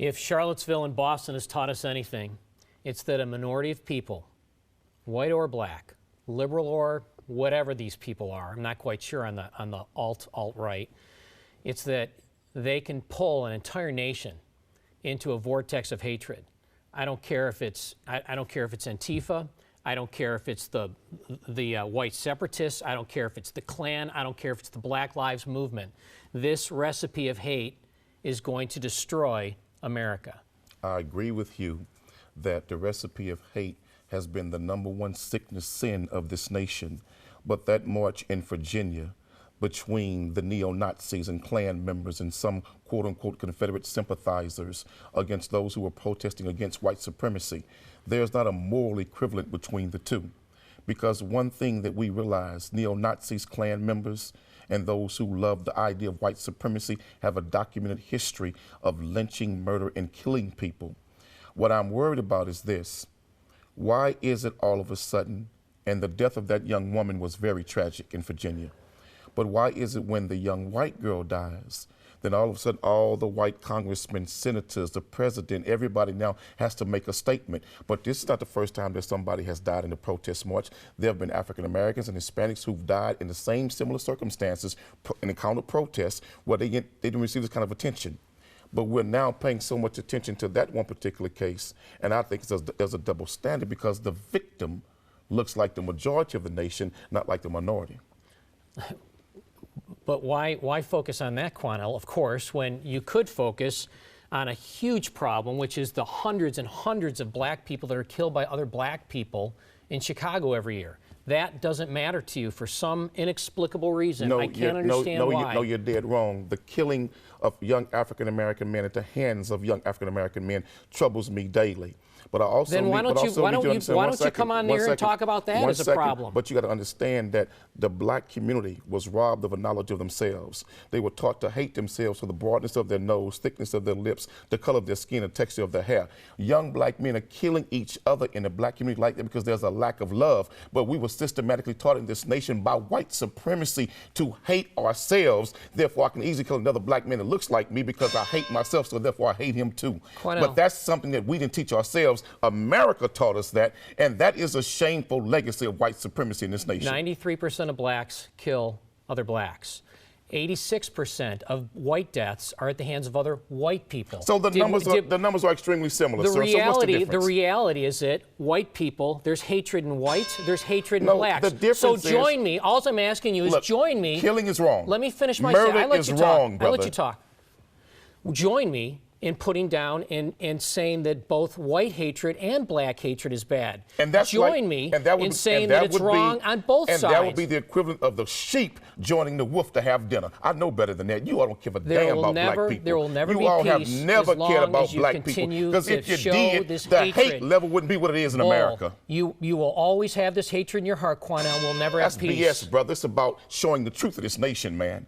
If Charlottesville and Boston has taught us anything, it's that a minority of people, white or black, liberal or whatever these people are, I'm not quite sure on the alt-right, it's that they can pull an entire nation into a vortex of hatred. I don't care if it's Antifa. I don't care if it's the white separatists. I don't care if it's the Klan. I don't care if it's the Black Lives Movement. This recipe of hate is going to destroy America. I agree with you that the recipe of hate has been the #1 sickness sin of this nation. But that march in Virginia between the neo-Nazis and Klan members and some quote-unquote Confederate sympathizers against those who were protesting against white supremacy, there's not a moral equivalent between the two. Because one thing that we realize, neo-Nazis, Klan members, and those who love the idea of white supremacy have a documented history of lynching, murder, and killing people. What I'm worried about is this. Why is it all of a sudden, and the death of that young woman was very tragic in Virginia, but why is it when the young white girl dies, then all of a sudden all the white congressmen, senators, the president, everybody now has to make a statement? But this is not the first time that somebody has died in a protest march. There have been African Americans and Hispanics who've died in the same similar circumstances in a counter protest where they didn't receive this kind of attention. But we're now paying so much attention to that one particular case, and I think there's a double standard because the victim looks like the majority of the nation, not like the minority. But why focus on that, Quanell, of course, when you could focus on a huge problem, which is the hundreds and hundreds of black people that are killed by other black people in Chicago every year. That doesn't matter to you for some inexplicable reason. I can't understand why. No, you're dead wrong. The killing of young African-American men at the hands of young African-American men troubles me daily. But I also then why don't you come on there and talk about that as a problem? But you got to understand that the black community was robbed of a knowledge of themselves. They were taught to hate themselves for the broadness of their nose, thickness of their lips, the color of their skin, the texture of their hair. Young black men are killing each other in the black community like that because there's a lack of love. But we were systematically taught in this nation by white supremacy to hate ourselves. Therefore, I can easily kill another black man that looks like me because I hate myself, so therefore I hate him too. Quanell. But that's something that we didn't teach ourselves. America taught us that, and that is a shameful legacy of white supremacy in this nation. 93% of blacks kill other blacks. 86% of white deaths are at the hands of other white people. So the numbers are extremely similar. The the reality is that white people, there's hatred in whites, there's hatred in blacks. The difference so join me. All I'm asking you is join me. Killing is wrong. Let me finish my Murder I let is you wrong, talk. brother. I let you talk. Join me in putting down and saying that both white hatred and black hatred is bad. And that's Join me in saying that it's wrong on both sides. And that would be the equivalent of the sheep joining the wolf to have dinner. I know better than that. You all don't give a damn about black people. There will never be peace. You all have peace never cared about black people. Because if you did, the hate level wouldn't be what it is in America. You will always have this hatred in your heart, Quanell. We'll never have peace. That's BS, brother. It's about showing the truth of this nation, man.